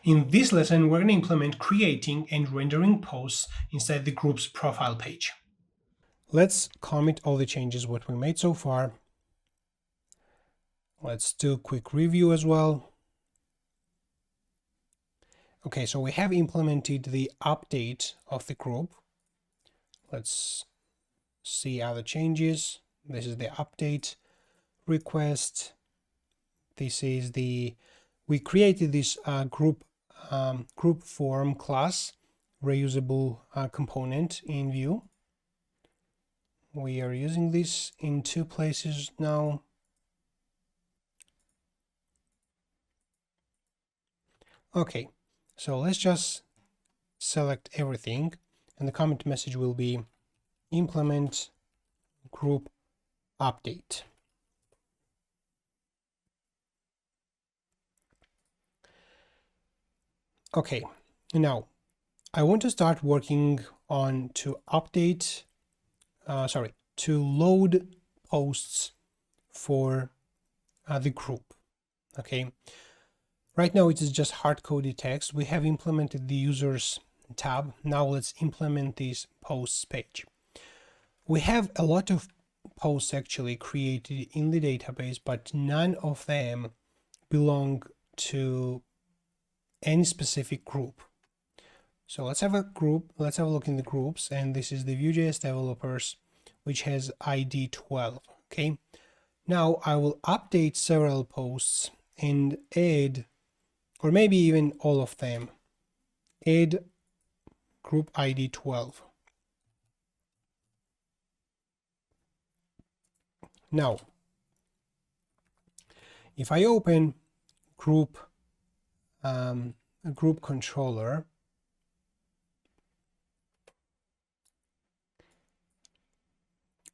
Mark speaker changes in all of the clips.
Speaker 1: In this lesson, we're going to implement creating and rendering posts inside the group's profile page. Let's commit all the changes what we made so far. Let's do a quick review as well. Okay, so we have implemented the update of the group. Let's see other changes. This is the update request. This is we created this group form class reusable component in Vue. We are using this in 2 places now. Okay, so let's just select everything, and the comment message will be implement group update. Okay, now I want to start working on to load posts for the group. Okay, right now it is just hard-coded text. We have implemented the users tab. Now let's implement this posts page. We have a lot of posts actually created in the database, but none of them belong to any specific group. So let's have a look in the groups, and this is the vue.js developers, which has ID 12. Okay, now I will update several posts and add, or maybe even all of them, add group ID 12. Now, if I open group controller,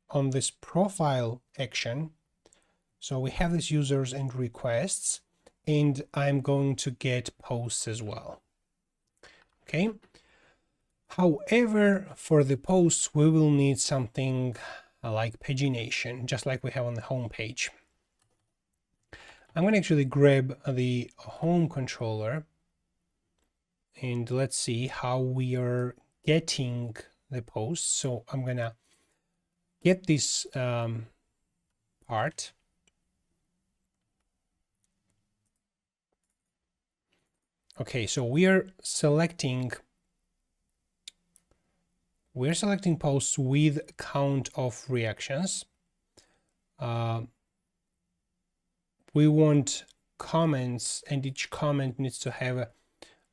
Speaker 1: on this profile action, so we have this users and requests, and I'm going to get posts as well. Okay. However, for the posts, we will need something like pagination, just like we have on the home page. I'm going to actually grab the home controller, and let's see how we are getting the posts. So I'm going to get this part. Okay, so we're selecting posts with count of reactions. We want comments, and each comment needs to have a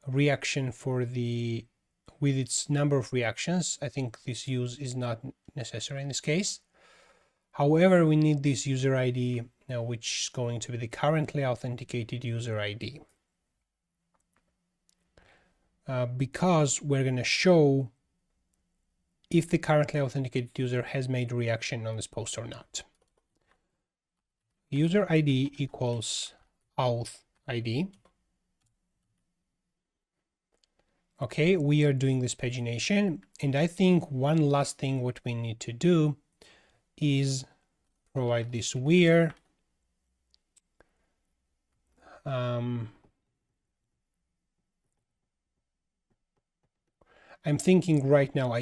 Speaker 1: reaction with its number of reactions. I think this use is not necessary in this case. However, we need this user ID, which is going to be the currently authenticated user ID. Because we're going to show if the currently authenticated user has made a reaction on this post or not. User ID equals auth ID. Okay, we are doing this pagination, and I think one last thing what we need to do is provide this where I'm thinking right now,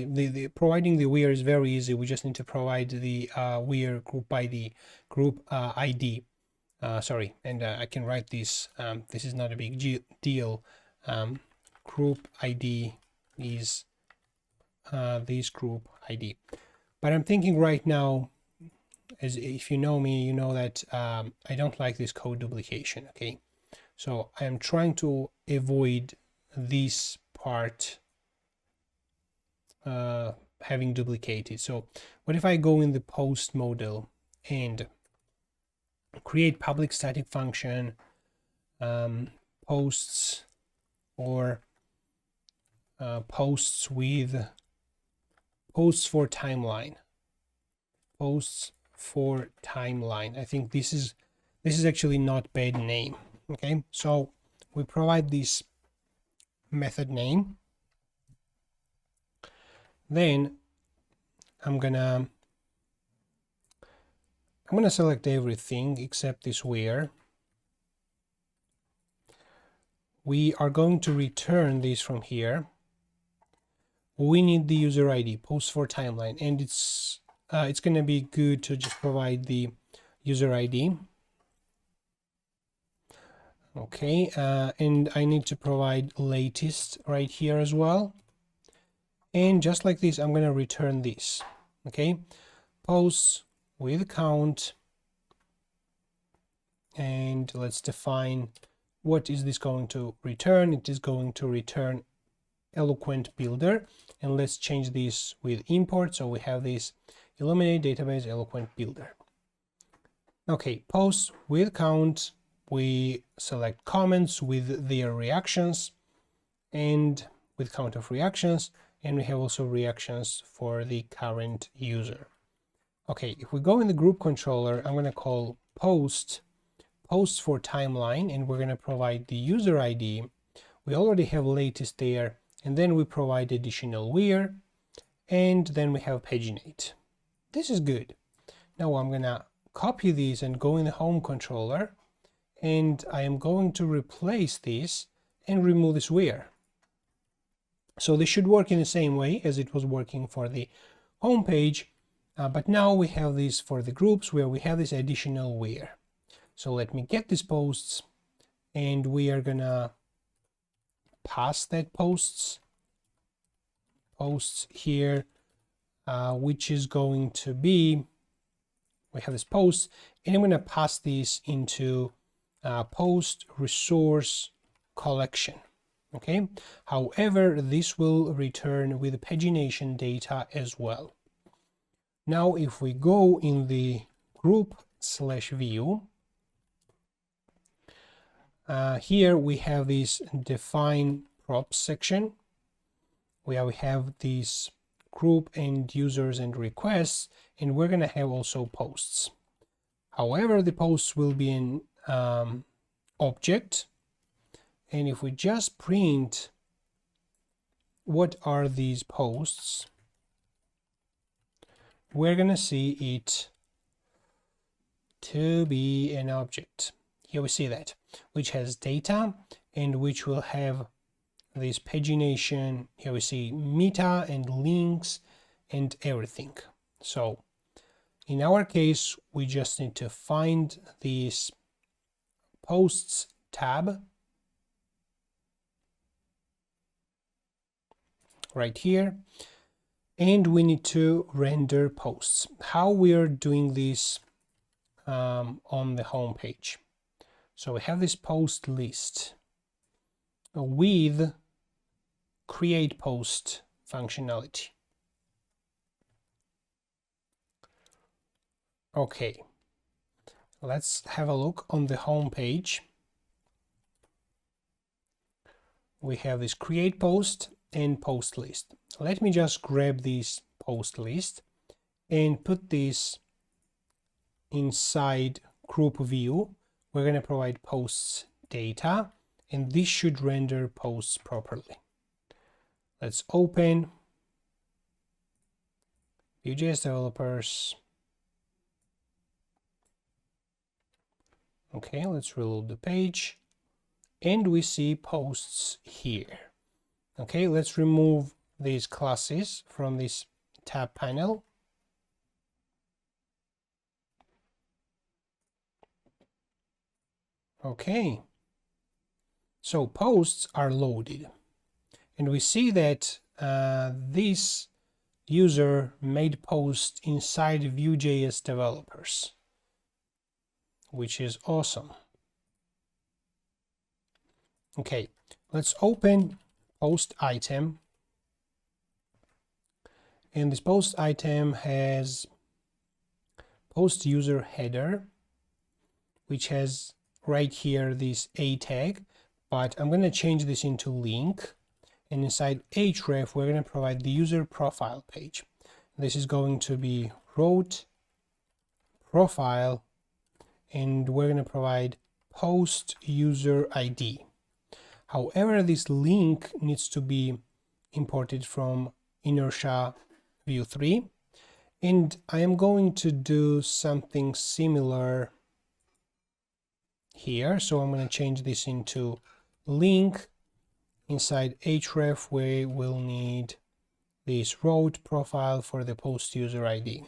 Speaker 1: providing the where is very easy. We just need to provide the where group ID, sorry, and I can write this. This is not a big deal. Group ID is this group ID. But I'm thinking right now, as if you know me, you know that I don't like this code duplication. Okay, so I am trying to avoid this part having duplicated. So what if I go in the post modal and create public static function posts, or posts with posts for timeline. I think this is actually not bad name. Okay, so we provide this method name. Then I'm gonna select everything except this where. we are going to return this from here. We need the user ID, post for timeline, and it's going to be good to just provide the user ID. Okay, and I need to provide latest right here as well. And just like this, I'm going to return this. Okay, posts with count, and let's define what is this going to return. It is going to return eloquent builder, and let's change this with import, so we have this illuminate database eloquent builder. Okay, posts with count, we select comments with their reactions and with count of reactions, and we have also reactions for the current user. Okay, if we go in the group controller, I'm going to call post for timeline, and we're going to provide the user ID. We already have latest there, and then we provide additional where, and then we have paginate. This is good. Now I'm going to copy these and go in the home controller, and I am going to replace this and remove this where. So this should work in the same way as it was working for the home page, but now we have this for the groups where we have this additional where. So let me get these posts, and we are gonna pass that posts here, which is going to be, we have this post, and I'm gonna pass this into post resource collection. Okay, however, this will return with pagination data as well. Now if we go in the group/view, here we have this define props section where we have this group and users and requests, and we're going to have also posts. However, the posts will be an object, and if we just print what are these posts, we're going to see it to be an object. Here we see that, which has data and which will have this pagination. Here we see meta and links and everything. So in our case, we just need to find this posts tab right here, and we need to render posts. How we are doing this on the home page. So we have this post list with create post functionality. Okay, let's have a look on the home page. We have this create post and post list. Let me just grab this post list and put this inside group view. We're going to provide posts data, and this should render posts properly. Let's open Vue.js developers. Okay, let's reload the page, and we see posts here. Okay, let's remove these classes from this tab panel. Okay, so posts are loaded, and we see that this user made post inside Vue.js developers, which is awesome. Okay, let's open post item, and this post item has post user header, which has right here this a tag, but I'm going to change this into link, and inside href we're going to provide the user profile page. This is going to be route profile, and we're going to provide post user ID. However, this link needs to be imported from inertia view 3, and I am going to do something similar here. So I'm going to change this into link. Inside href we will need this road profile for the post user ID.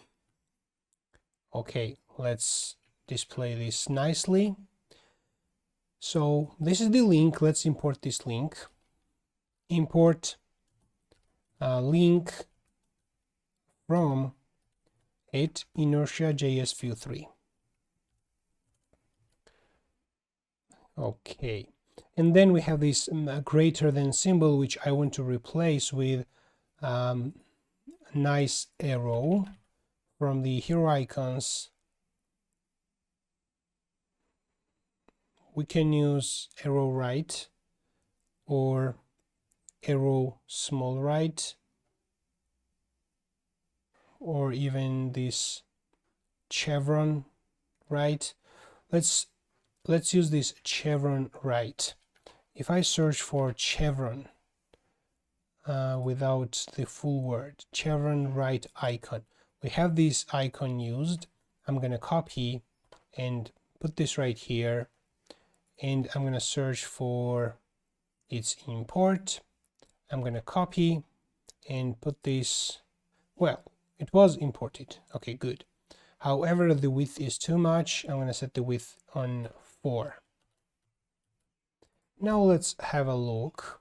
Speaker 1: Okay, let's display this nicely. So this is the link. Let's import this link. Import link from inertia.js view 3. Okay, and then we have this greater than symbol, which I want to replace with a nice arrow from the hero icons. We can use arrow right or arrow small right, or even this chevron right. Let's use this chevron right. If I search for chevron without the full word, chevron right icon, we have this icon used. I'm going to copy and put this right here, and I'm going to search for its import. I'm going to copy and put this, well, it was imported. Okay, good. However, the width is too much. I'm going to set the width on 4. Now let's have a look.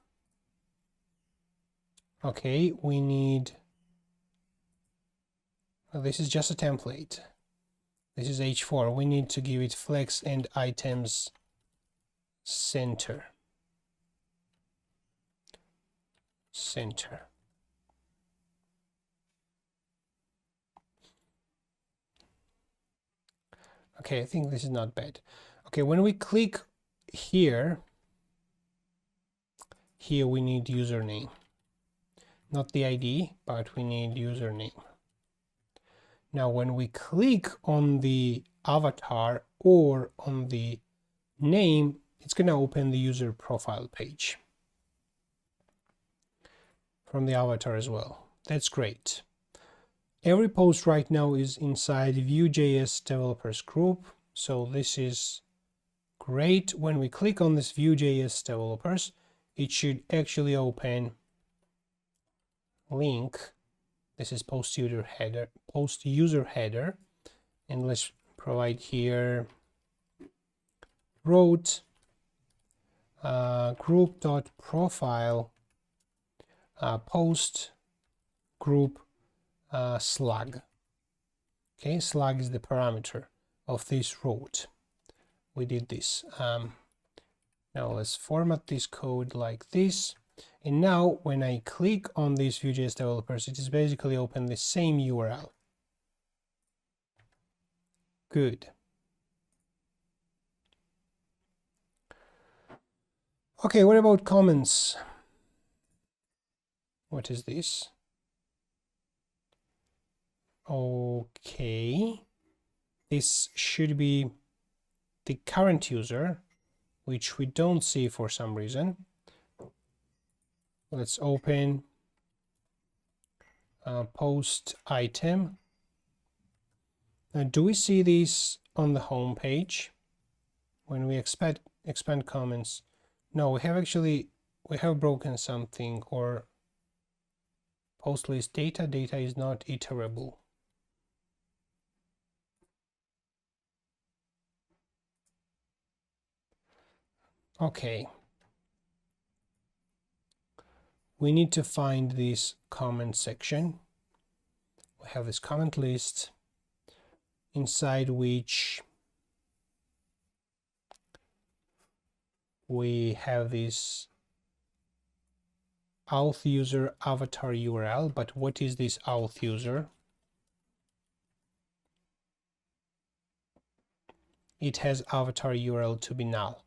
Speaker 1: Okay, we need, well, this is just a template. This is h4. We need to give it flex and items center. Okay, I think this is not bad. Okay, when we click here we need username. Not the ID, but we need username. Now, when we click on the avatar or on the name, it's going to open the user profile page from the avatar as well. That's great. Every post right now is inside vue.js developers group, so this is great. When we click on this vue.js developers, it should actually open link. This is post user header, and let's provide here road group.profile post group slug. Okay, slug is the parameter of this road. We did this. Now let's format this code like this. And now when I click on these Vue.js developers, it is basically open the same URL. Good. Okay, what about comments? What is this? Okay, this should be the current user, which we don't see for some reason. Let's open post item. Now, do we see these on the home page when we expand comments? No, we have broken something, or post list data is not iterable. Okay, we need to find this comment section. We have this comment list inside which we have this auth user avatar URL. But what is this auth user? It has avatar URL to be null.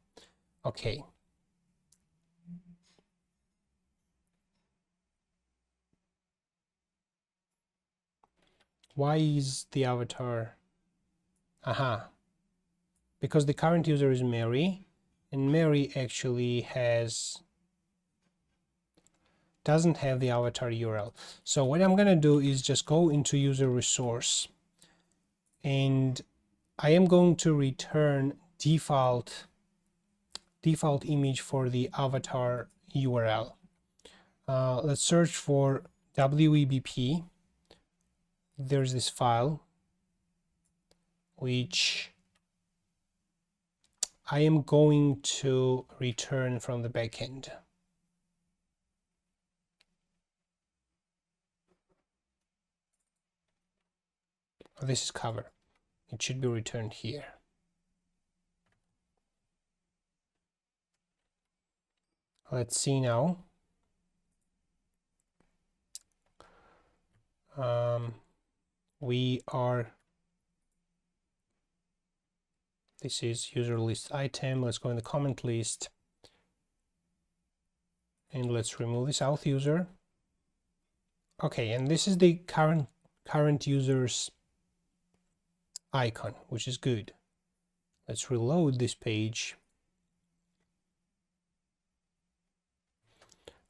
Speaker 1: Okay. Why is the avatar? Aha. Because the current user is Mary, and Mary actually doesn't have the avatar URL. So what I'm going to do is just go into user resource, and I am going to return default default image for the avatar URL. Let's search for WEBP. There's this file which I am going to return from the backend. This is cover. It should be returned here. Let's see now. This is user list item. Let's go in the comment list and let's remove this auth user. Okay, and this is the current user's icon, which is good. Let's reload this page.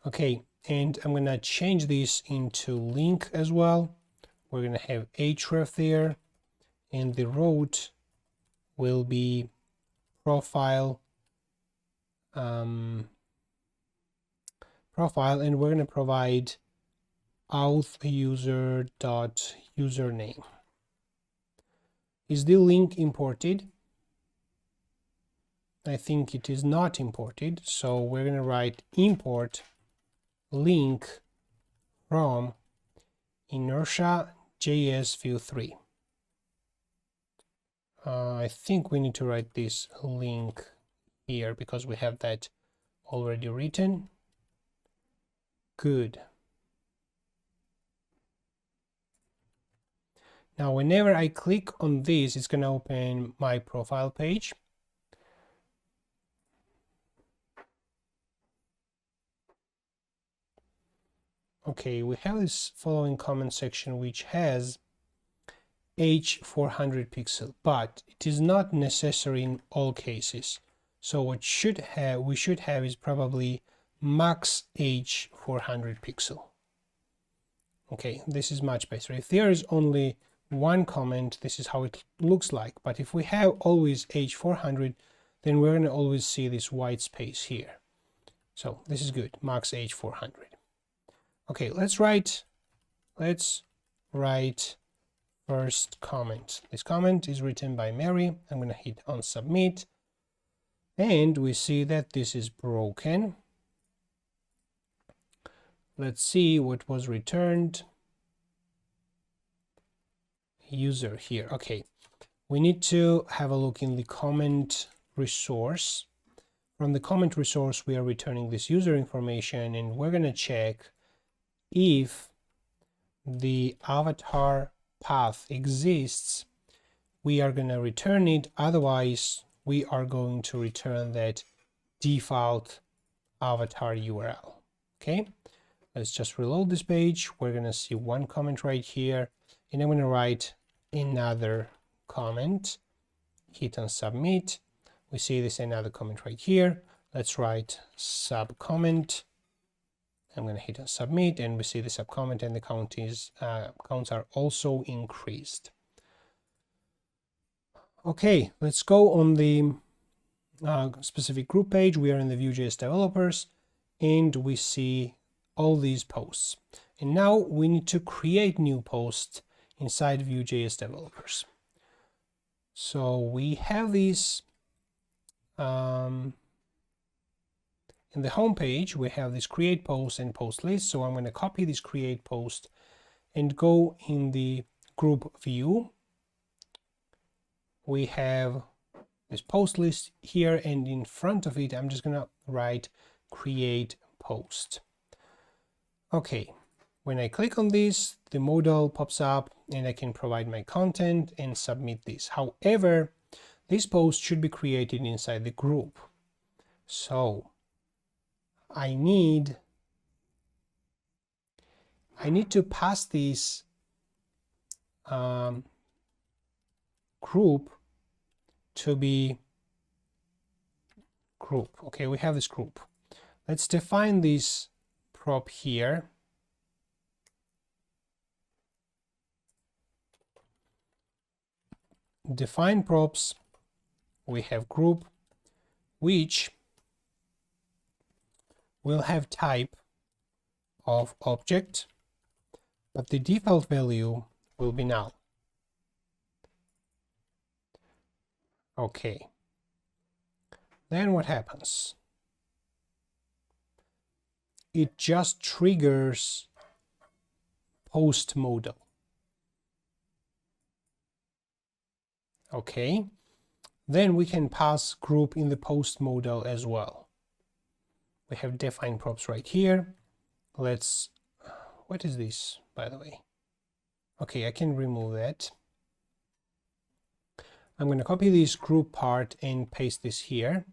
Speaker 1: Okay, and I'm gonna change this into link as well. We're gonna have href there, and the route will be profile, and we're gonna provide auth user dot username. Is the link imported? I think it is not imported, so we're gonna write import link from inertia.js view 3. I think we need to write this link here because we have that already written. Good. Now, whenever I click on this, it's going to open my profile page. Okay, we have this following comment section which has H400 pixel, but it is not necessary in all cases. So what we should have is probably max H400 pixel. Okay, this is much better. If there is only one comment, this is how it looks like. But if we have always H400, then we're going to always see this white space here. So this is good, max H400. Okay, let's write first comment. This comment is written by Mary. I'm going to hit on submit, and we see that this is broken. Let's see what was returned. User here. Okay, we need to have a look in the comment resource. From the comment resource, we are returning this user information, and we're going to check if the avatar path exists. We are going to return it. Otherwise, we are going to return that default avatar URL. Okay, let's just reload this page. We're going to see one comment right here, and I'm going to write another comment, hit on submit. We see this another comment right here. Let's write sub comment. I'm going to hit on submit, and we see the sub comment, and the counts are also increased. Okay, let's go on the specific group page. We are in the Vue.js developers, and we see all these posts. And now we need to create new posts inside Vue.js developers. So we have these in the home page. We have this create post and post list. So I'm going to copy this create post and go in the group view. We have this post list here, and in front of it, I'm just going to write create post. Okay. When I click on this, the modal pops up and I can provide my content and submit this. However, this post should be created inside the group. So I need to pass this group to be group. Okay, we have this group. Let's define this prop here. Define props, we have group, which will have type of object, but the default value will be null. Okay. Then what happens? It just triggers post modal. Okay. Then we can pass group in the post modal as well. We have define props right here. Let's, what is this, by the way? Okay, I can remove that. I'm going to copy this group part and paste this here.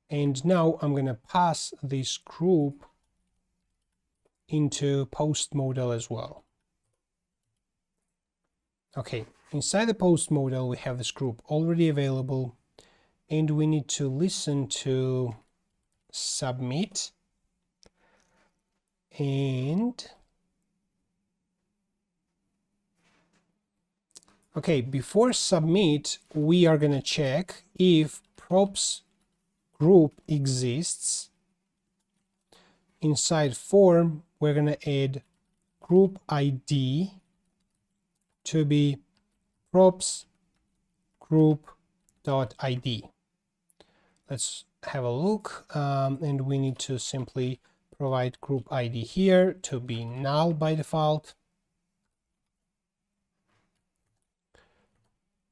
Speaker 1: And now I'm going to pass this group into post modal as well. Okay, inside the post modal we have this group already available, and we need to listen to submit, and okay, before submit we are going to check if props group exists. Inside form we're going to add group ID to be props group.id. Let's have a look, and we need to simply provide group ID here to be null by default.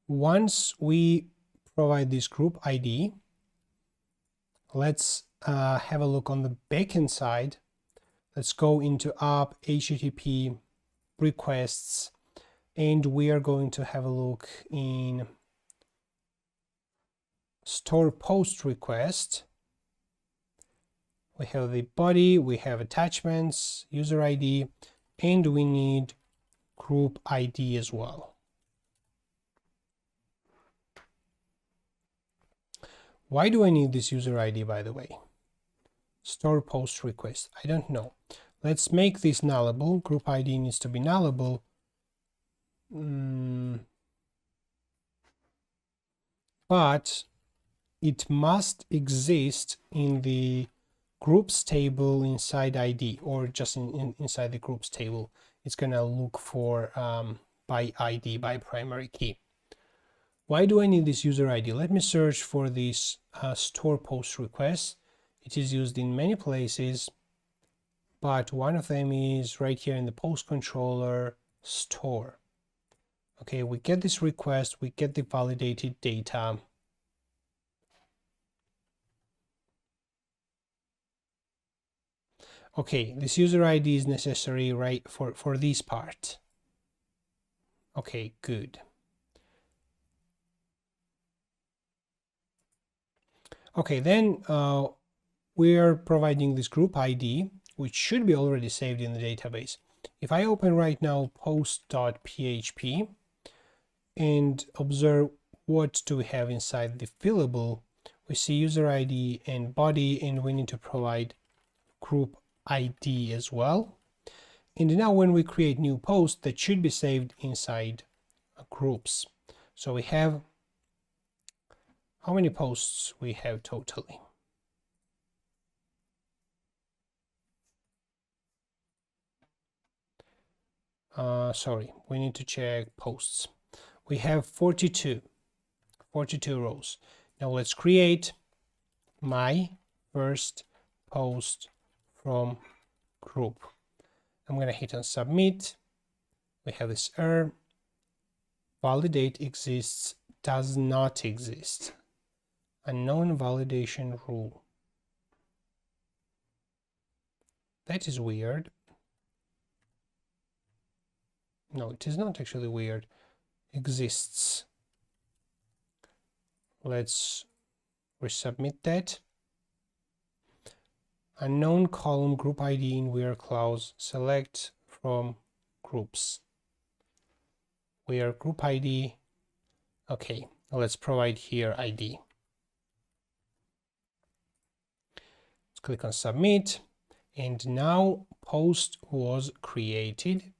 Speaker 1: Once we provide this group ID, let's have a look on the backend side. Let's go into app HTTP requests, and we are going to have a look in store post request. We have the body, we have attachments, user ID, and we need group ID as well. Why do I need this user ID, by the way? Store post request, I don't know. Let's make this nullable. Group ID needs to be nullable. But it must exist in the groups table inside ID, or just inside the groups table. It's going to look for by ID, by primary key. Why do I need this user ID? Let me search for this store post request. It is used in many places, but one of them is right here in the post controller store. Okay, we get this request, we get the validated data. Okay, this user ID is necessary right for this part. Okay, good. Okay, then we are providing this group ID, which should be already saved in the database. If I open right now post.php and observe what do we have inside the fillable, we see user ID and body, and we need to provide group ID as well. And now when we create new post, that should be saved inside groups. So we have, how many posts we have totally? Sorry, we need to check posts. We have 42 rows. Now let's create my first post from group. I'm going to hit on submit. We have this error. Validate exists, does not exist. Unknown validation rule. That is weird. No, it is not actually weird. Exists. Let's resubmit that. Unknown column group ID in where clause, select from groups. Where group ID. Okay, let's provide here ID. Let's click on submit, and now post was created.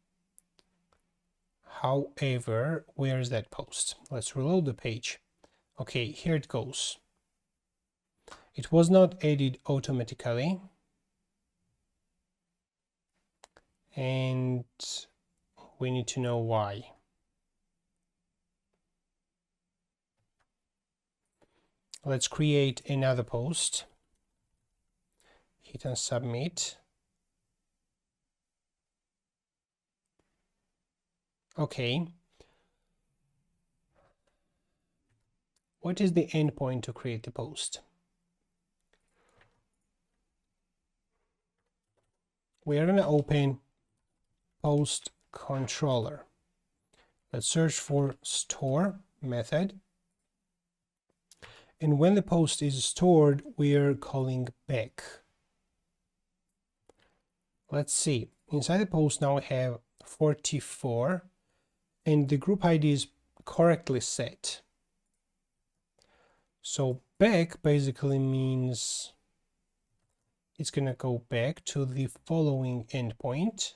Speaker 1: However, where is that post? Let's reload the page. Okay, here it goes. It was not added automatically, and we need to know why. Let's create another post. Hit on submit. Okay. What is the endpoint to create the post? We are going to open post controller. Let's search for store method. And when the post is stored, we are calling back. Let's see. Inside the post now we have 44 and the group ID is correctly set. So back basically means it's going to go back to the following endpoint.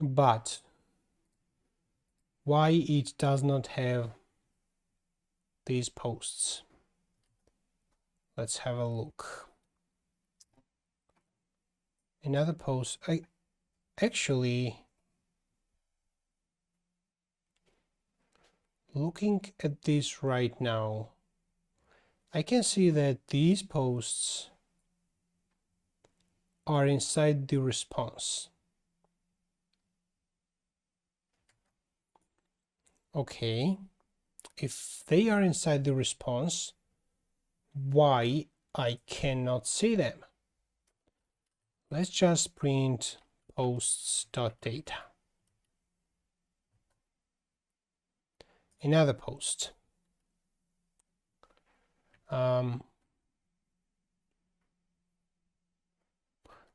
Speaker 1: But why it does not have these posts? Let's have a look. Another post. Actually, looking at this right now, I can see that these posts are inside the response. Okay, if they are inside the response, why I cannot see them? Let's just print posts.data. Another post.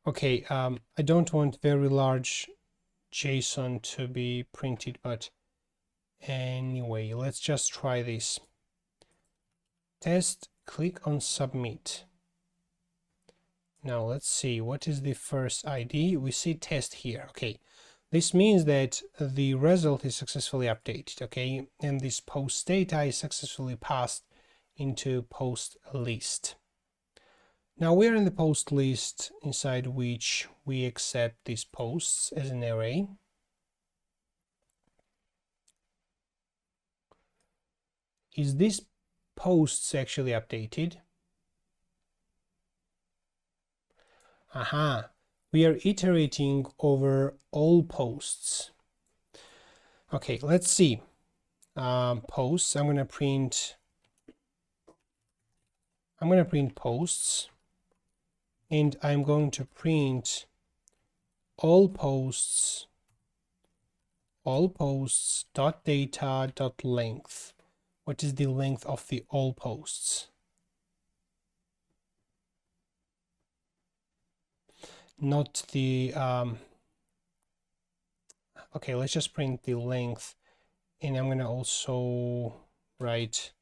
Speaker 1: Okay, I don't want very large JSON to be printed, but anyway, let's just try this. Test, click on submit. Now let's see, what is the first ID? We see test here. Okay, this means that the result is successfully updated, okay, and this post data is successfully passed into post list. Now we are in the post list inside which we accept these posts as an array. Is this posts actually updated? Aha, we are iterating over all posts. Okay, let's see. Posts, I'm going to print posts, and I'm going to print all posts dot data dot length. What is the length of the all posts? Not the okay, let's just print the length, and I'm going to also write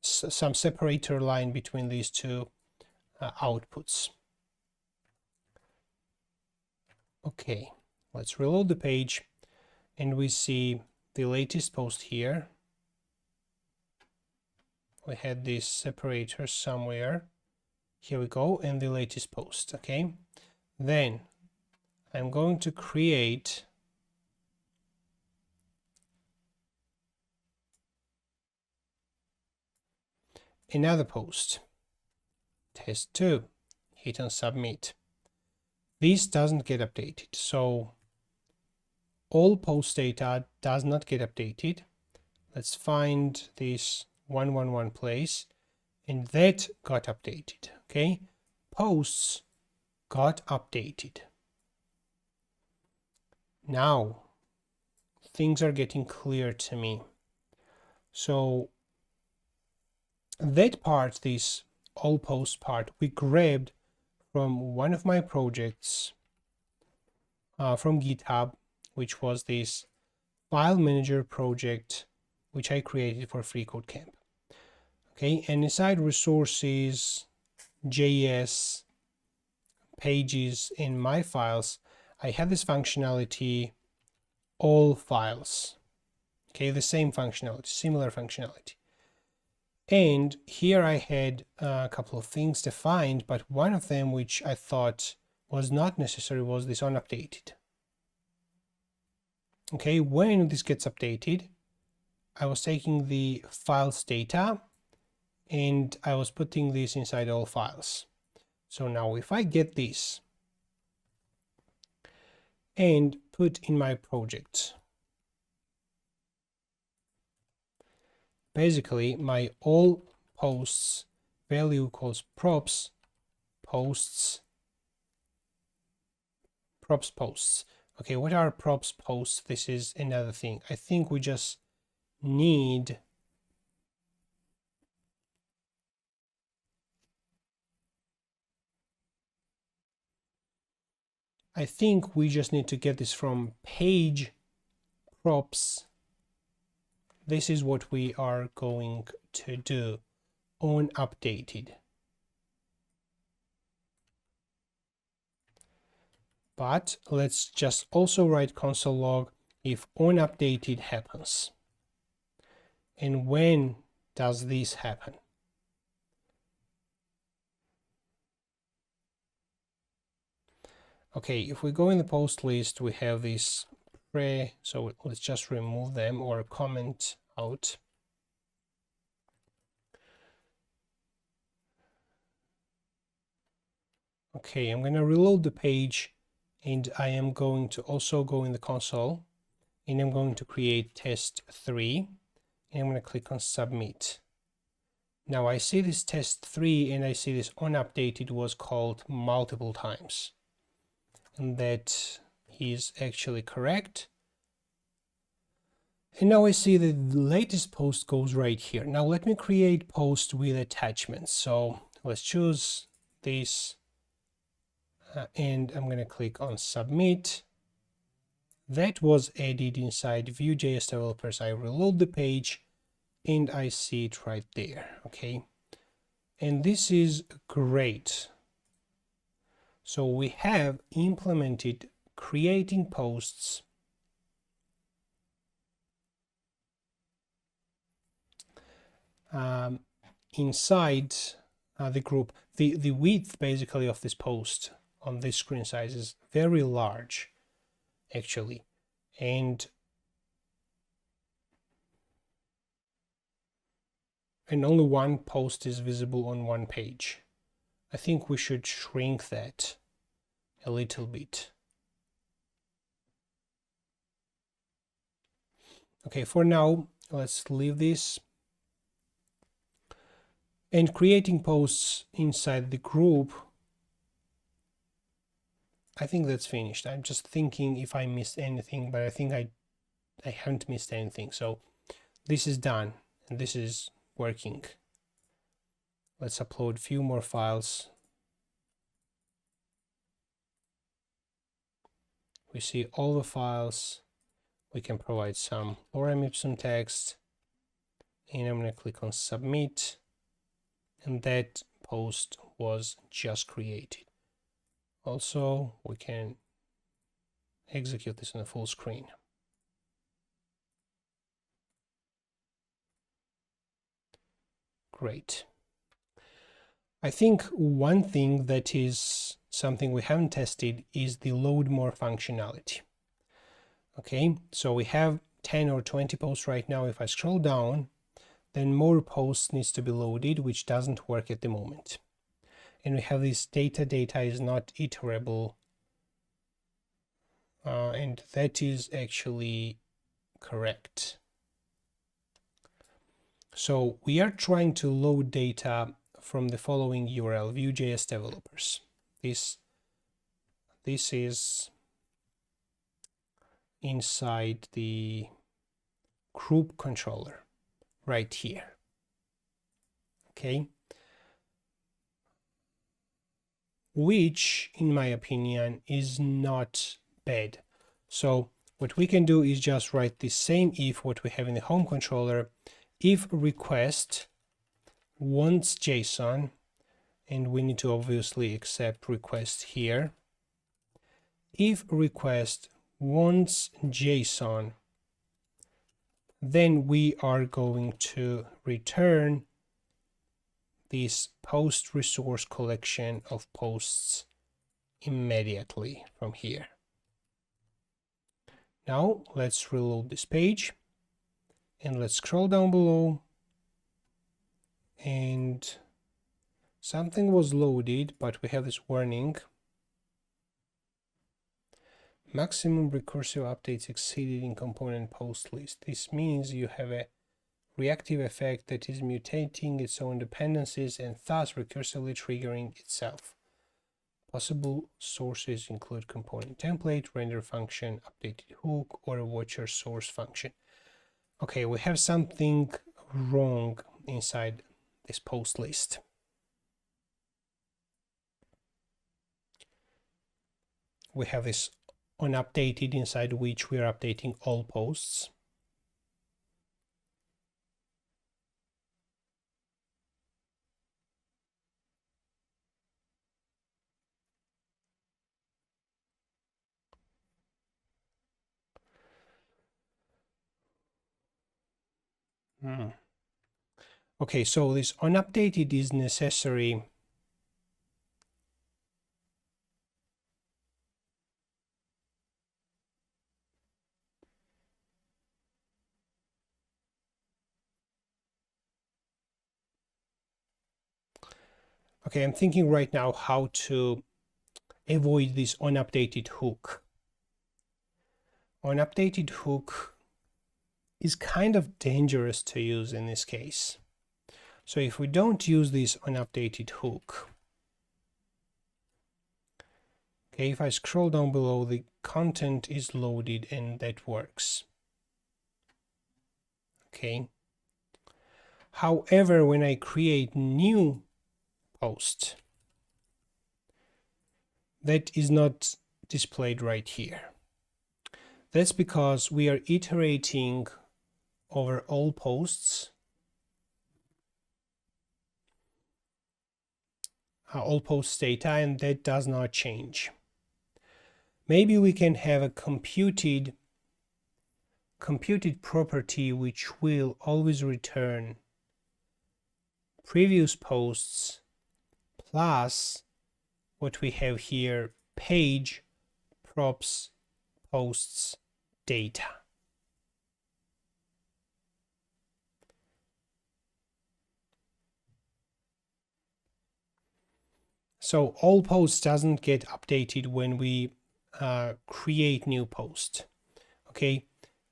Speaker 1: some separator line between these two outputs. Okay, let's reload the page, and we see the latest post here. We had this separator somewhere. Here we go, and the latest post. Okay, then I'm going to create another post, test2, hit on submit. This doesn't get updated, so all post data does not get updated. Let's find this 111 place, and that got updated. Okay, posts got updated. Now things are getting clear to me. So that part, this all post part, we grabbed from one of my projects from GitHub, which was this file manager project which I created for FreeCodeCamp. Okay, and inside resources vue.js pages in my files, I have this functionality, all files. Okay, the same functionality, similar functionality. And here I had a couple of things defined, but one of them which I thought was not necessary was this onUpdated. Okay, when this gets updated, I was taking the files data and I was putting this inside all files. So now if I get this and put in my project, basically my all posts value equals props posts. Okay, what are props posts? This is another thing. I think we just need to get this from page props. This is what we are going to do on updated. But let's just also write console log if on updated happens. And when does this happen? Okay, if we go in the post list, we have this so let's just remove them or comment out. Okay, I'm going to reload the page and I am going to also go in the console and I'm going to create test3 and I'm going to click on submit. Now I see this test3 and I see this onUpdated was called multiple times, and that is actually correct. And now I see the latest post goes right here. Now let me create post with attachments. So let's choose this and I'm going to click on submit. That was added inside Vue.js developers. I reload the page and I see it right there. Okay, and this is great. So we have implemented creating posts inside the group. The width basically of this post on this screen size is very large actually, and only one post is visible on one page. I think we should shrink that a little bit. Okay, for now let's leave this. And creating posts inside the group, I think that's finished. I'm just thinking if I missed anything, but I think I haven't missed anything. So this is done and this is working. Let's upload a few more files. We see all the files. We can provide some lorem ipsum text, and I'm going to click on submit, and that post was just created. Also, we can execute this on the full screen. Great. I think one thing that is something we haven't tested is the load more functionality. Okay, so we have 10 or 20 posts right now. If I scroll down, then more posts needs to be loaded, which doesn't work at the moment. And we have this data is not iterable, and that is actually correct. So we are trying to load data from the following URL, vue.js developers. This is inside the group controller right here. Okay, which in my opinion is not bad. So what we can do is just write the same if what we have in the home controller, if request wants JSON, and we need to obviously accept request here. If request wants JSON, then we are going to return this post resource collection of posts immediately from here. Now let's reload this page and let's scroll down below, and something was loaded, but we have this warning. Maximum recursive updates exceeded in component post list. This means you have a reactive effect that is mutating its own dependencies and thus recursively triggering itself. Possible sources include component template, render function, updated hook, or a watcher source function. Okay, we have something wrong inside this post list. We have this unupdated inside which we are updating all posts. Okay, so this unupdated is necessary Okay, I'm thinking right now how to avoid this unupdated hook. Unupdated hook is kind of dangerous to use in this case. So if we don't use this unupdated hook, okay, if I scroll down below, the content is loaded and that works. Okay. However, when I create new post, that is not displayed right here. That's because we are iterating over all posts, all post data, and that does not change. Maybe we can have a computed property which will always return previous posts plus what we have here, page props posts data. So all posts doesn't get updated when we create new post. Okay,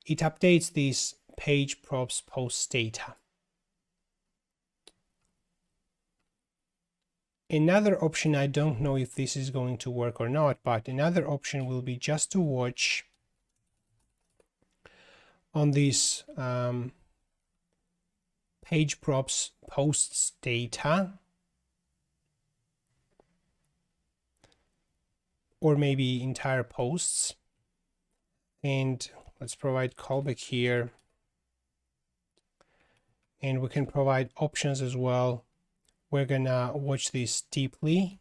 Speaker 1: it updates this page props post data. Another option, I don't know if this is going to work or not, but another option will be just to watch on this page props posts data, or maybe entire posts, and let's provide callback here, and we can provide options as well. We're gonna watch this deeply,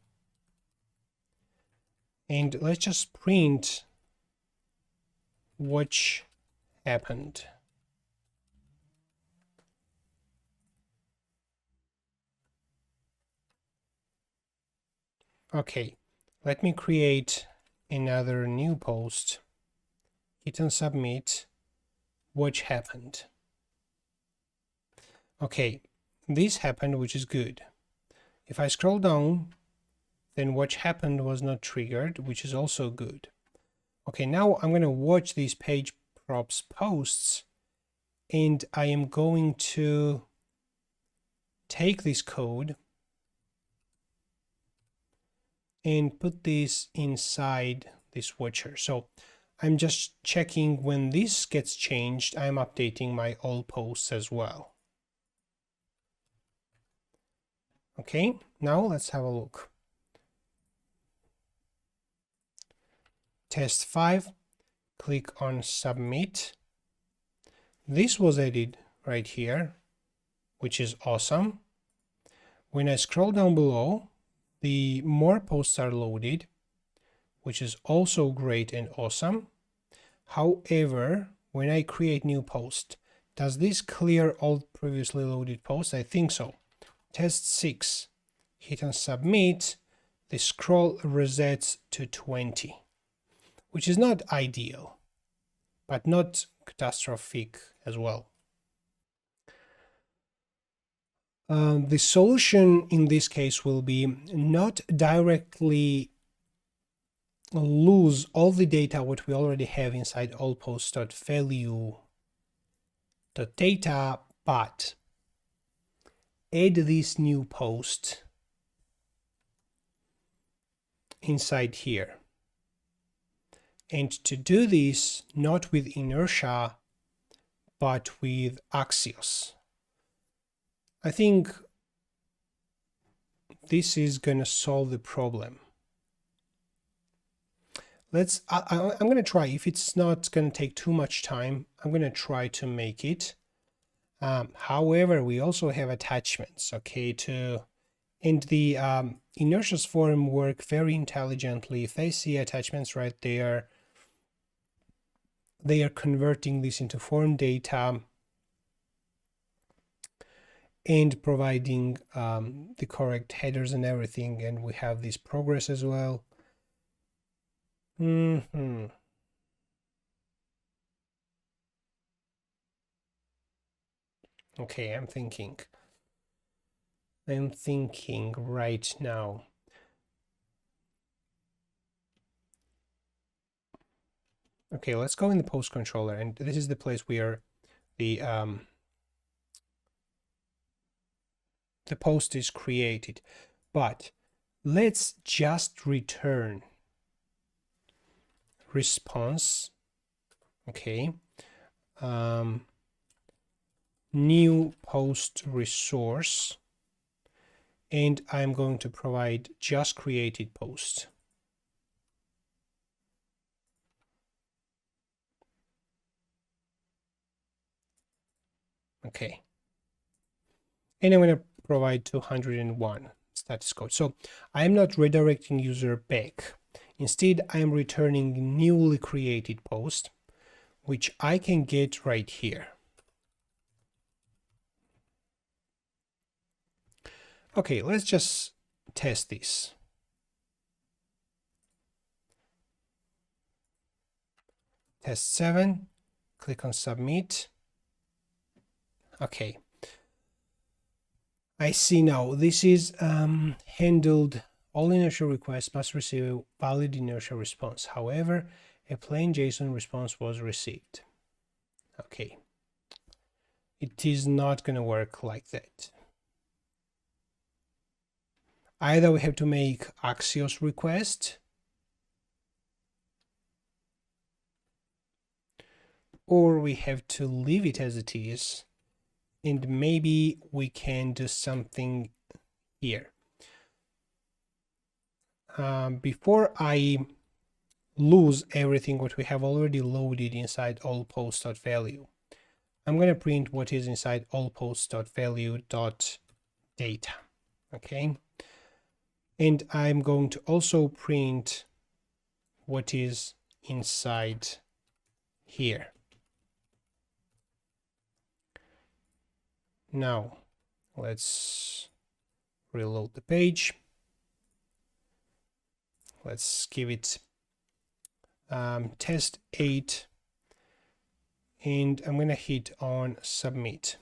Speaker 1: and let's just print what happened. Okay, let me create another new post, hit and submit. What happened? Okay, this happened, which is good. If I scroll down, then what happened was not triggered, which is also good. Okay, now I'm going to watch these page props posts, and I am going to take this code and put this inside this watcher. So I'm just checking when this gets changed, I'm updating my all posts as well. Okay, now let's have a look. Test 5, click on submit. This was added right here, which is awesome. When I scroll down below, the more posts are loaded, which is also great and awesome. However, when I create new post, does this clear all previously loaded posts? I think so. Test 6, hit on submit, the scroll resets to 20, which is not ideal, but not catastrophic as well. The solution in this case will be not directly lose all the data what we already have inside all post.value.data, but add this new post inside here. And to do this, not with inertia, but with Axios. I think this is going to solve the problem. I'm going to try. If it's not going to take too much time, I'm going to try to make it. However, we also have attachments, okay, and the inertias form work very intelligently. If they see attachments right there, they are converting this into form data and providing the correct headers and everything. And we have this progress as well. Okay, I'm thinking right now. Okay, let's go in the post controller, and this is the place where the post is created. But let's just return response. Okay. New post resource, and I'm going to provide just created post. Okay. And I'm going to provide 201 status code. So I'm not redirecting user back. Instead, I'm returning newly created post, which I can get right here. Okay, let's just test this. Test 7, click on submit. Okay. I see now this is handled. All inertia requests must receive a valid inertia response. However, a plain JSON response was received. Okay. It is not going to work like that. Either we have to make Axios request, or we have to leave it as it is, and maybe we can do something here. Before I lose everything what we have already loaded inside all post.value, I'm going to print what is inside all post.value.data. Okay. And I'm going to also print what is inside here. Now, let's reload the page. Let's give it test 8, and I'm going to hit on submit.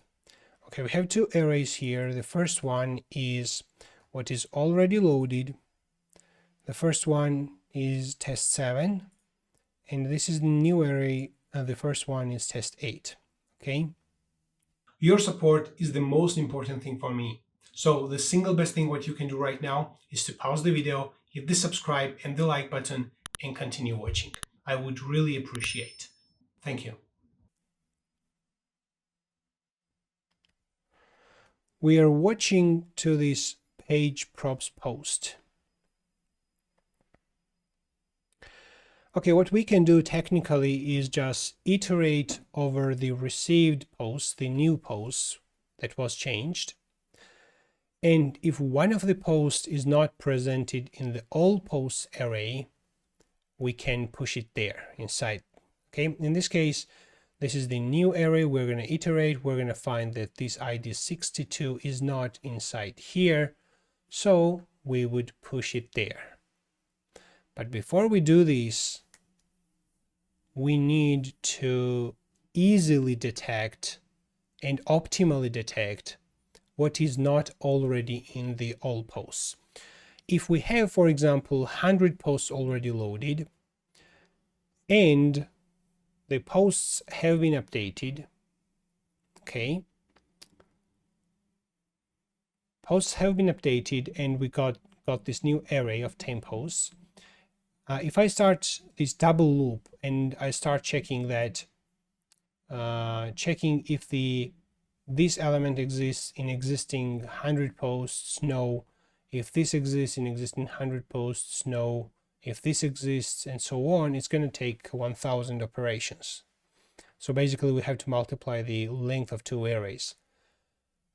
Speaker 1: Okay, we have two arrays here. The first one is what is already loaded. The first one is test 7, and this is the new array. The first one is test 8. Okay. Your support is the most important thing for me. So the single best thing what you can do right now is to pause the video, hit the subscribe and the like button, and continue watching. I would really appreciate. Thank you. We are watching to this page props post. Okay, what we can do technically is just iterate over the received post, the new post that was changed, And if one of the posts is not presented in the all posts array, we can push it there inside. Okay, in this case, this is the new array. We're going to iterate. We're going to find that this ID 62 is not inside here. So we would push it there. But before we do this, we need to easily detect and optimally detect what is not already in the all posts. If we have, for example, 100 posts already loaded and the posts have been updated, okay, posts have been updated and we got this new array of 10 posts. If I start this double loop and I start checking that, checking if this element exists in existing 100 posts, no. If this exists in existing 100 posts, no. If this exists, and so on, it's going to take 1000 operations. So basically we have to multiply the length of two arrays.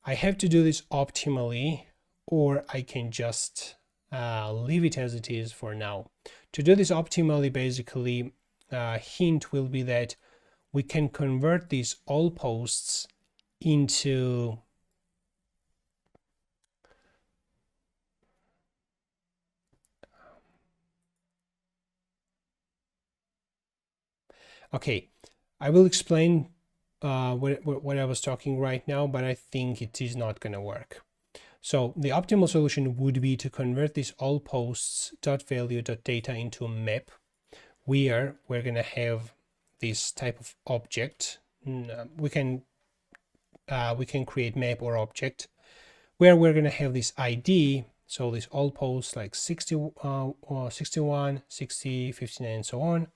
Speaker 1: I have to do this optimally, or I can just leave it as it is for now. To do this optimally, basically, hint will be that we can convert these all posts into okay, I will explain what I was talking right now, but I think it is not going to work. So the optimal solution would be to convert this all posts.value.data into a map where we're going to have this type of object. We can create map or object where we're going to have this ID. So this all posts like 60, 61, 60, 59, and so on.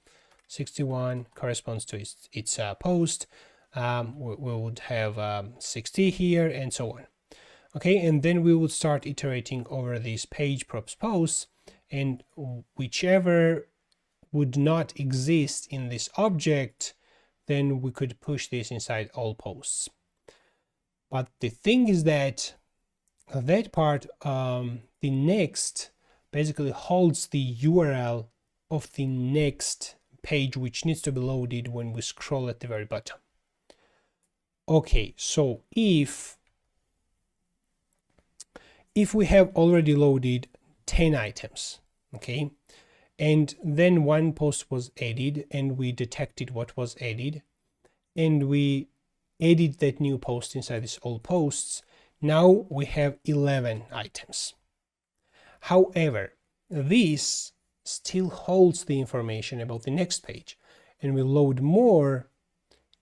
Speaker 1: 61 corresponds to its post. We would have 60 here and so on. Okay, and then we would start iterating over these page props posts, and whichever would not exist in this object, then we could push this inside all posts. But the thing is that that part, the next, basically holds the URL of the next page which needs to be loaded when we scroll at the very bottom. Okay, so if we have already loaded 10 items, okay, and then one post was added and we detected what was added and we added that new post inside this all posts, now we have 11 items. However, this still holds the information about the next page, and we load more,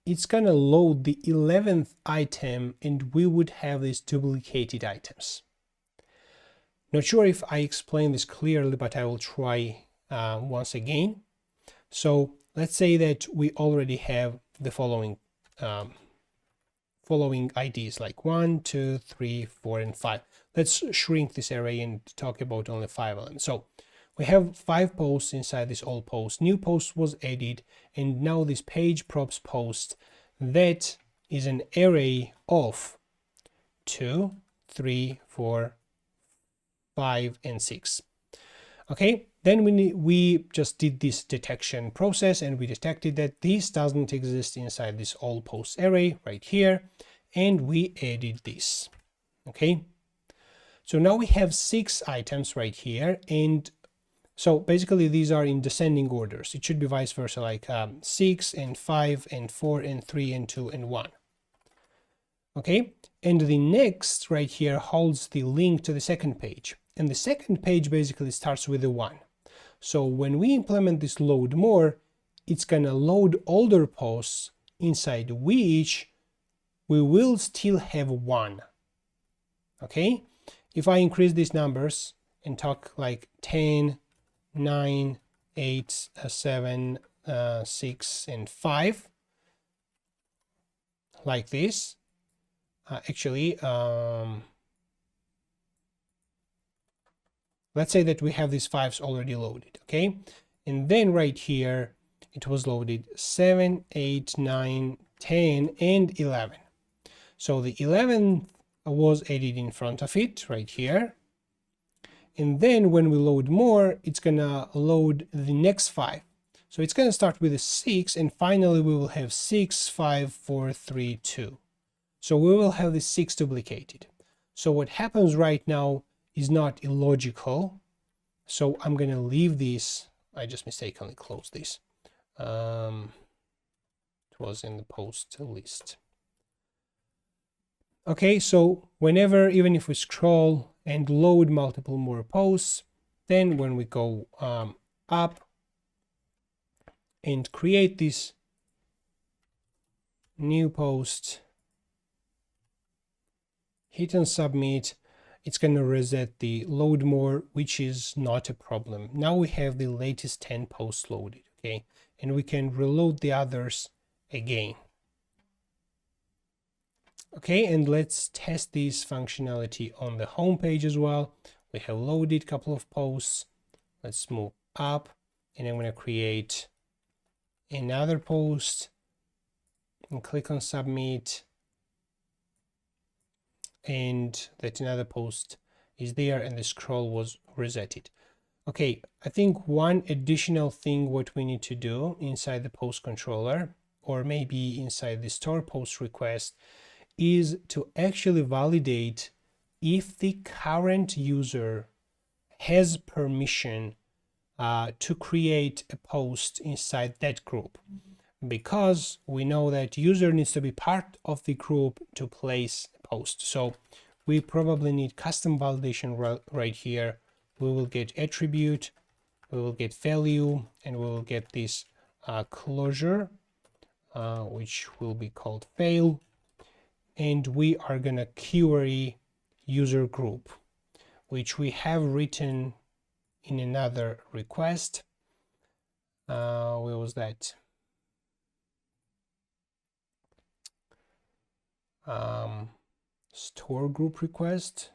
Speaker 1: it's gonna load the 11th item and we would have these duplicated items. Not sure if I explained this clearly, but I will try once again. So let's say that we already have the following IDs like 1, 2, 3, 4, and 5. Let's shrink this array and talk about only 5 elements. So we have 5 posts inside this all post. New post was added, and now this page props post, that is an array of 2, 3, 4, 5, and 6. Okay, then we just did this detection process and we detected that this doesn't exist inside this all posts array right here, and we added this. Okay, so now we have 6 items right here, and so basically these are in descending orders. It should be vice versa, like 6 and 5 and 4 and 3 and 2 and 1. Okay, and the next right here holds the link to the second page, and the second page basically starts with a 1. So when we implement this load more, it's gonna load older posts inside which we will still have 1. Okay, if I increase these numbers and talk like 10, 9, 8, 7, 6, and 5, like this, actually, let's say that we have these 5s already loaded, okay? And then right here, it was loaded 7, 8, 9, 10, and 11. So the 11th was added in front of it right here. And then when we load more, it's gonna load the next 5. So it's gonna start with a 6, and finally we will have 6, 5, 4, 3, 2. So we will have the 6 duplicated. So what happens right now is not illogical. So I'm gonna leave this. I just mistakenly closed this. It was in the post list. Okay, so whenever, even if we scroll and load multiple more posts, then when we go up and create this new post, hit and submit, it's going to reset the load more, which is not a problem. Now we have the latest 10 posts loaded, okay? And we can reload the others again. Okay, and let's test this functionality on the home page as well. We have loaded a couple of posts. Let's move up, and I'm going to create another post and click on submit, and that another post is there and the scroll was resetted. Okay, I think one additional thing what we need to do inside the post controller, or maybe inside the store post request, is to actually validate if the current user has permission to create a post inside that group, because we know that user needs to be part of the group to place a post. So we probably need custom validation right here. We will get attribute, we will get value, and we will get this closure, which will be called fail. And we are gonna query user group, which we have written in another request. Where was that? Store group request.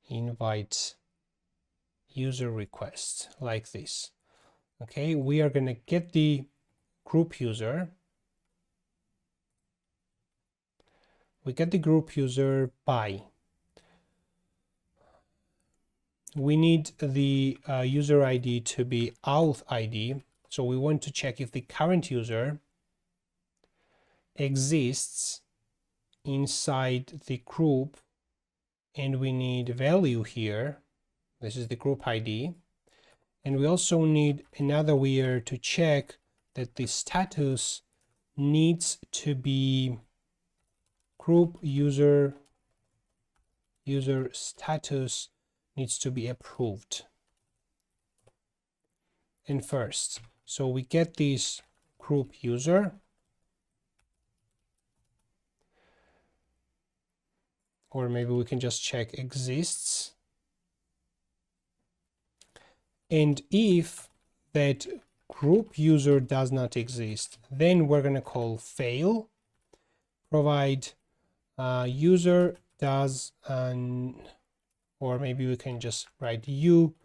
Speaker 1: Invite user request like this. Okay, we are gonna get the group user. We get the group user by. We need the user ID to be auth ID. So we want to check if the current user exists inside the group, and we need value here. This is the group ID. And we also need another where to check that the status needs to be group user status needs to be approved. And first, so we get this group user, or maybe we can just check exists. And if that group user does not exist, then we're going to call fail, provide user does, or maybe we can just write you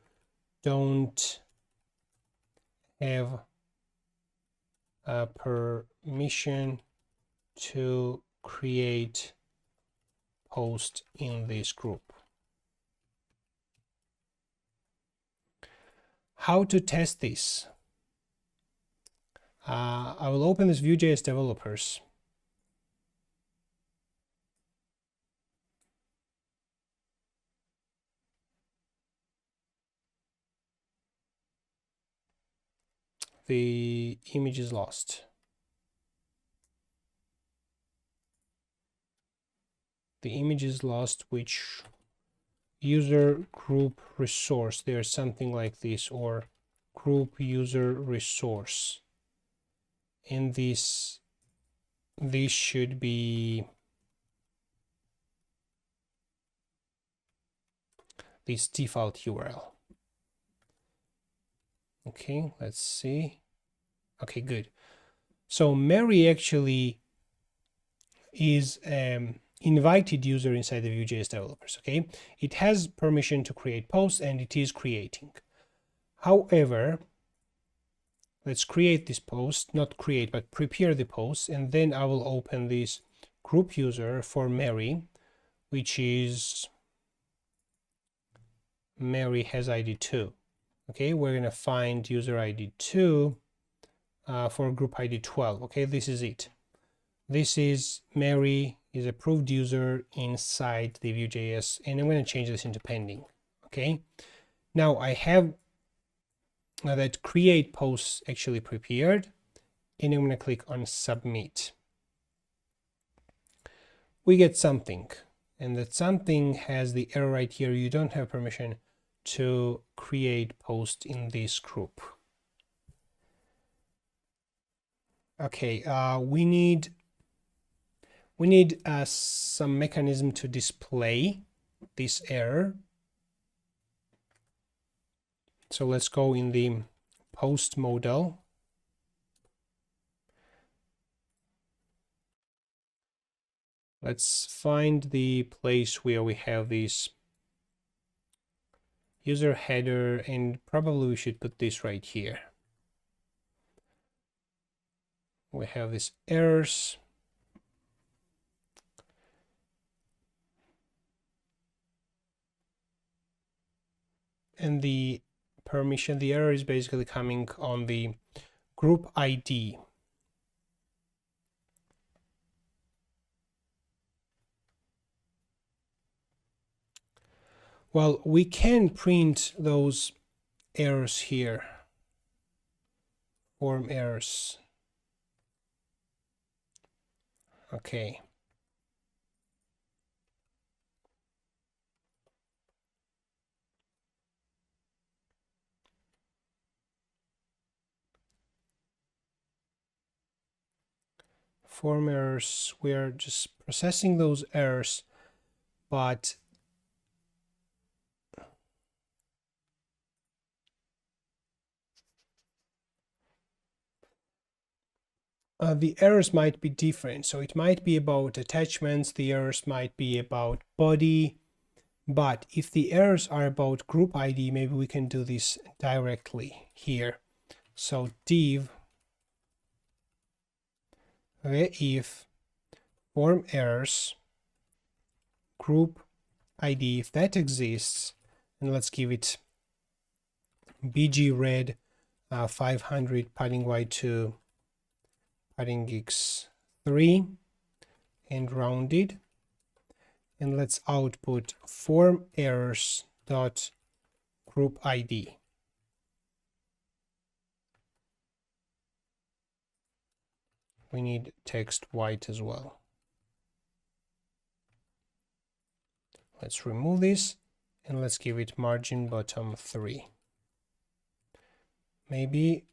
Speaker 1: don't have permission to create post in this group. How to test this? I will open this vue.js developers. The image is lost. The image is lost, which user group resource, there's something like this, or group user resource. And this should be this default URL. Okay, let's see. Okay, good. So Mary actually is invited user inside the vue.js developers. Okay, it has permission to create posts and it is creating. However, let's create this post, not create, but prepare the post, and then I will open this group user for Mary, which is Mary has ID 2. Okay, we're gonna find user ID 2 for group ID 12. Okay, this is it. This is Mary is approved user inside the vue.js, and I'm going to change this into pending. Okay, now I have that create post actually prepared, and I'm going to click on submit. We get something, and that something has the error right here. You don't have permission to create post in this group. Okay, we need some mechanism to display this error. So let's go in the post modal. Let's find the place where we have this user header, and probably we should put this right here. We have these errors. And the permission, the error is basically coming on the group ID. Well, we can print those errors here, form errors. Okay. Form errors, we are just processing those errors, but the errors might be different. So it might be about attachments, the errors might be about body, but if the errors are about group ID, maybe we can do this directly here. So div, okay, if form errors group ID, if that exists, and let's give it bg red 500 padding y2 padding x3 and rounded, and let's output form errors dot group ID. We need text white as well. Let's remove this and let's give it margin bottom 3. Maybe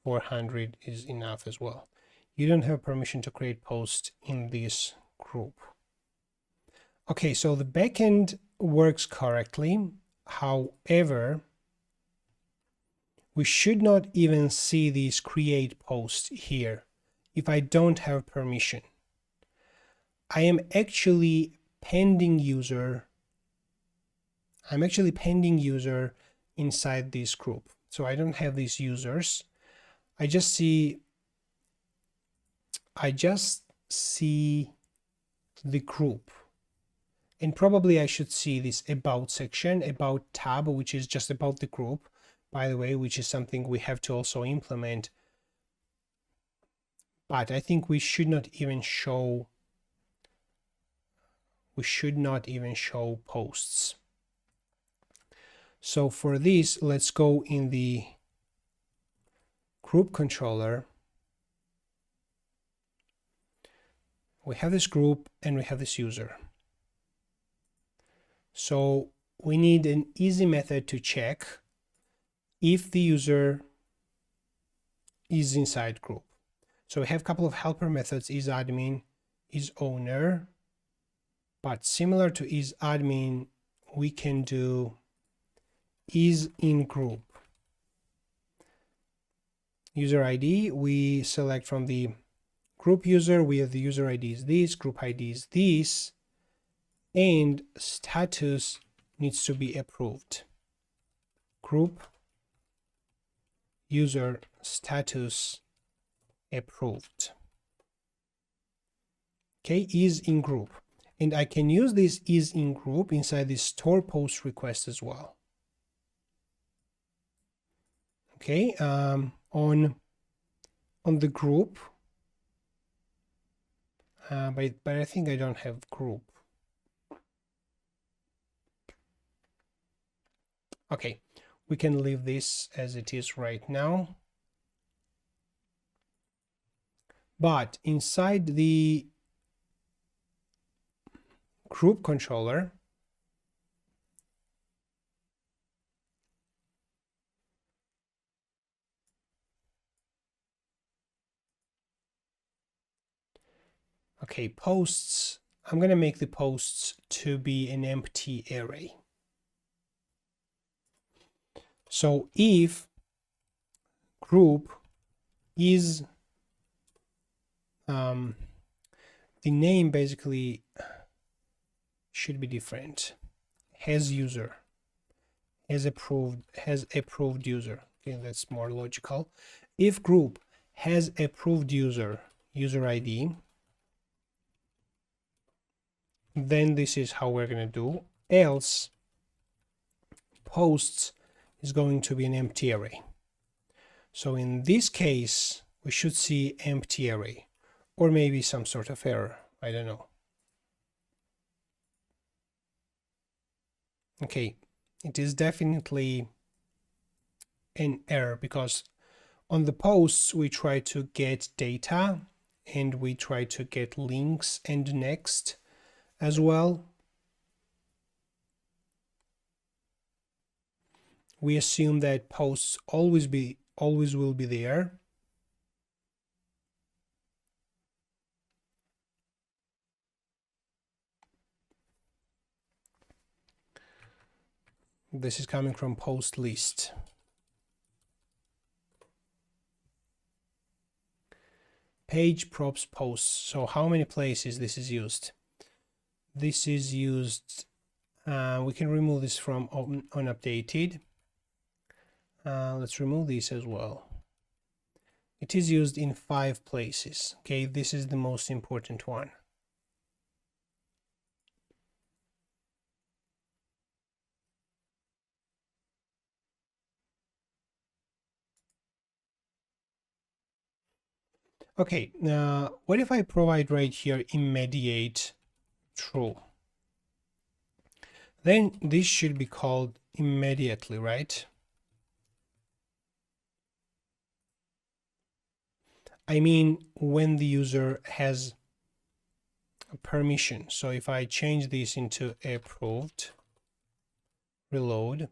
Speaker 1: 400 is enough as well. You don't have permission to create posts in this group. Okay, so the backend works correctly. However, we should not even see these create posts here if I don't have permission. I am actually pending user. I'm actually pending user inside this group. So I don't have these users. I just see the group. And probably I should see this about section, about tab, which is just about the group, by the way, which is something we have to also implement. But I think we should not even show posts. So for this, let's go in the group controller. We have this group and we have this user. So we need an easy method to check if the user is inside group. So we have a couple of helper methods, isAdmin, isOwner, but similar to isAdmin, we can do isInGroup. User ID, we select from the group user, we have the user ID is this, group ID is this, and status needs to be approved. Group user status approved. Okay, is in group, and I can use this is in group inside this store post request as well. Okay, on the group, but I think I don't have group. Okay, we can leave this as it is right now. But inside the group controller, okay, posts, I'm going to make the posts to be an empty array. So if group is the name basically should be different. Has user, has approved user. Okay, that's more logical. If group has approved user ID, then this is how we're going to do. Else posts is going to be an empty array. So in this case, we should see empty array, or maybe some sort of error. I don't know. Okay, it is definitely an error because on the posts we try to get data and we try to get links and next as well. We assume that posts always will be there. This is coming from post list. Page props posts. So how many places this is used? This is used, we can remove this from unupdated. Let's remove this as well. It is used in 5 places. Okay, this is the most important one. Okay, what if I provide right here immediate true? Then this should be called immediately, right? I mean, when the user has permission. So if I change this into approved, reload,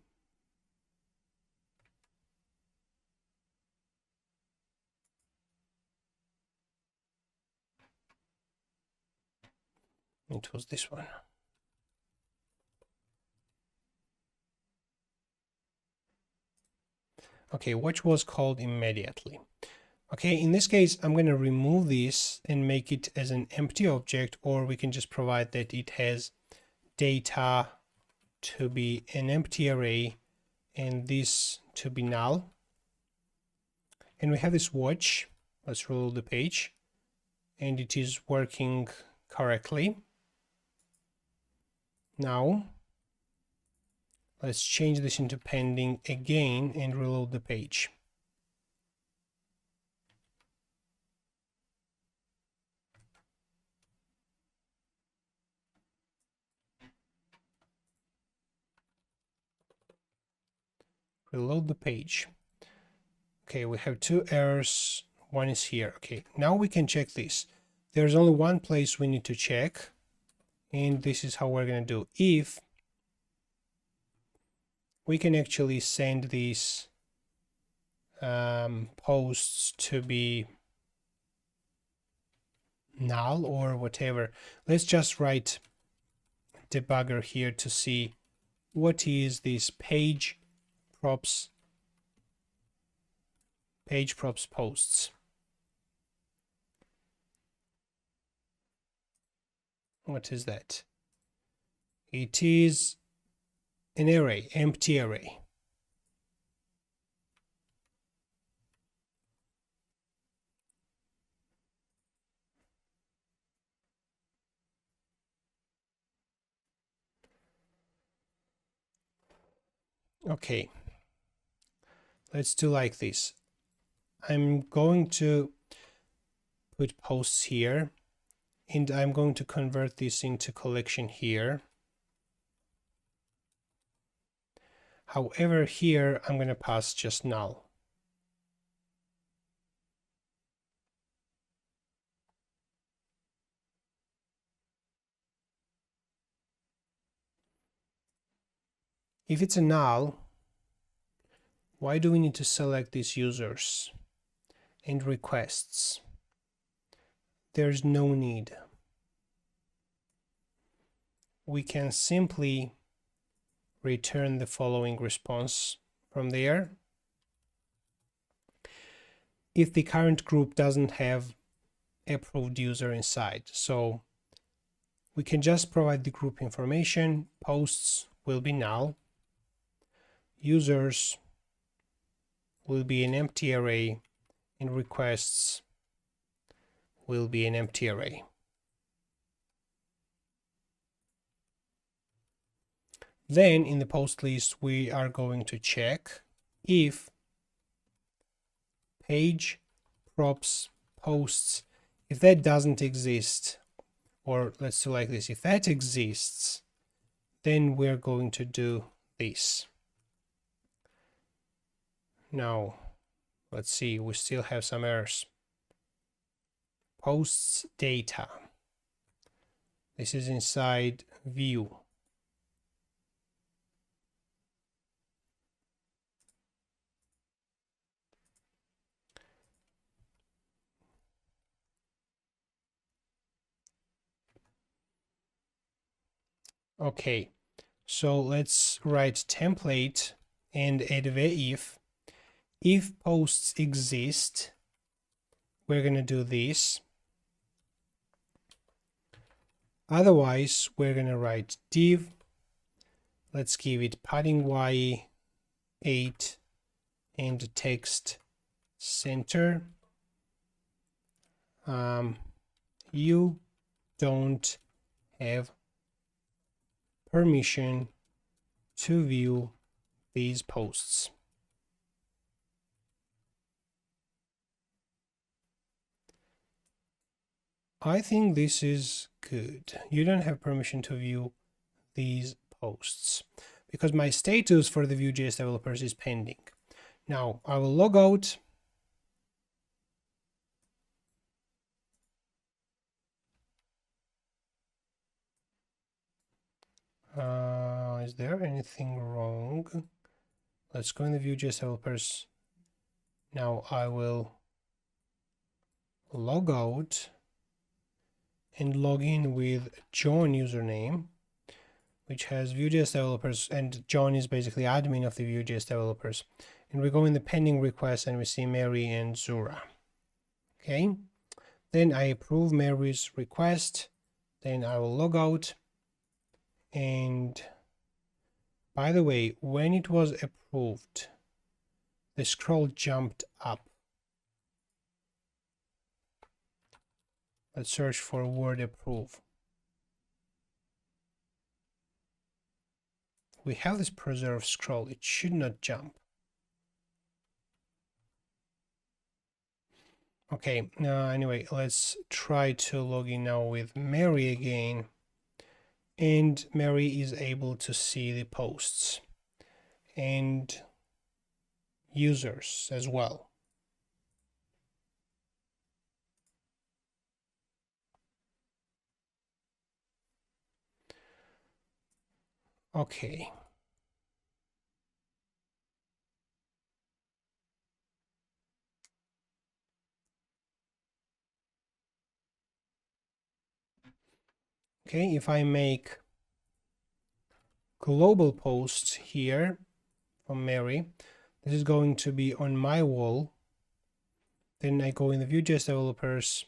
Speaker 1: it was this one. Okay, which was called immediately. Okay, in this case, I'm going to remove this and make it as an empty object, or we can just provide that it has data to be an empty array and this to be null. And we have this watch. Let's reload the page, and it is working correctly. Now, let's change this into pending again and reload the page. Reload the page. Okay, we have 2 errors. One is here. Okay, now we can check this. There's only one place we need to check, and this is how we're going to do. If we can actually send these posts to be null or whatever. Let's just write debugger here to see what is this page props posts. What is that? It is an array, empty array. Okay, let's do like this. I'm going to put posts here, and I'm going to convert this into collection here. However, here I'm going to pass just null. If it's a null, why do we need to select these users and requests? There's no need. We can simply return the following response from there. If the current group doesn't have approved user inside, so we can just provide the group information. Posts will be null. Users will be an empty array, and requests will be an empty array. Then in the post list, we are going to check if page props posts, if that doesn't exist, or let's do like this, if that exists, then we're going to do this. Now, let's see, we still have some errors. Posts data. This is inside view. Okay, so let's write template and add the if posts exist, we're going to do this. Otherwise, we're going to write div. Let's give it padding y 8 and text center. You don't have permission to view these posts. I think this is good. You don't have permission to view these posts because my status for the vue.js developers is pending. Now I will log out. Is there anything wrong? Let's go in the vue.js developers. Now I will log out and log in with John username, which has Vue.js developers, and John is basically admin of the Vue.js developers. And we go in the pending requests and we see Mary and Zura. Okay, then I approve Mary's request. Then I will log out. And by the way, when it was approved, the scroll jumped up. Let's search for word approve. We have this preserve scroll. It should not jump. Okay, anyway, let's try to log in now with Mary again. And Mary is able to see the posts and users as well. Okay. Okay, if I make global posts here from Mary, this is going to be on my wall. Then I go in the Vue.js developers,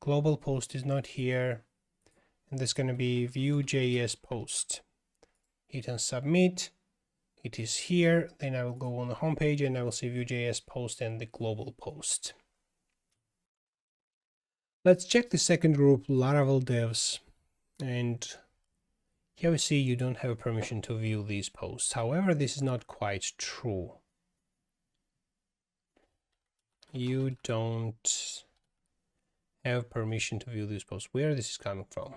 Speaker 1: global post is not here, and there's going to be Vue.js post. Hit and submit. It is here. Then I will go on the home page and I will see Vue.js post and the global post. Let's check the second group, Laravel devs, and Here we see you don't have permission to view these posts. However, this is not quite true. You don't have permission to view these posts. Where this is coming from?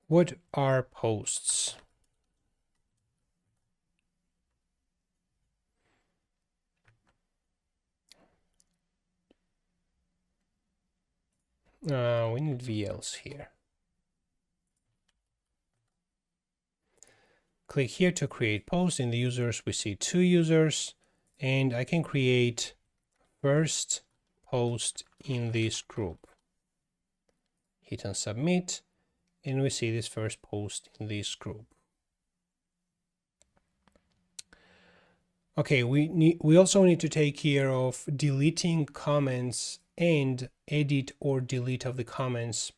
Speaker 1: What are posts? We need VLs here. Click here to create post. In the users, we see 2 users, and I can create first post in this group. Hit on submit, and we see this first post in this group. Okay, we also need to take care of deleting comments and edit or delete of the comments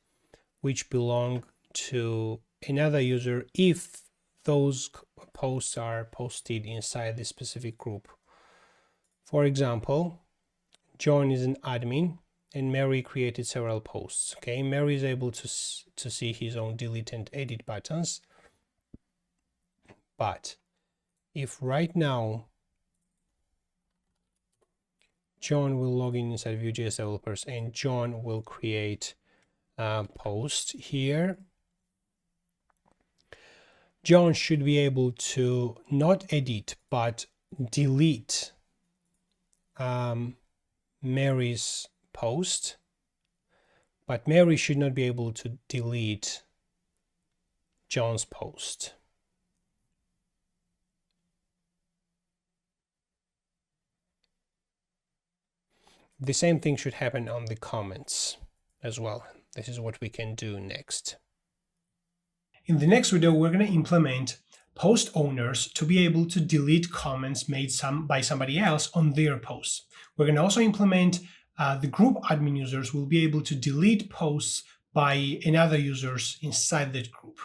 Speaker 1: which belong to another user if those posts are posted inside this specific group. For example, John is an admin and Mary created several posts. Okay, Mary is able to see his own delete and edit buttons. But if right now John will log in inside vue.js developers and John will create a post here, John should be able to not edit but delete Mary's post, but Mary should not be able to delete John's post. The same thing should happen on the comments as well. This is what we can do next. In the next video, we're going to implement post owners to be able to delete comments made by somebody else on their posts. We're going to also implement the group admin users will be able to delete posts by another users inside that group.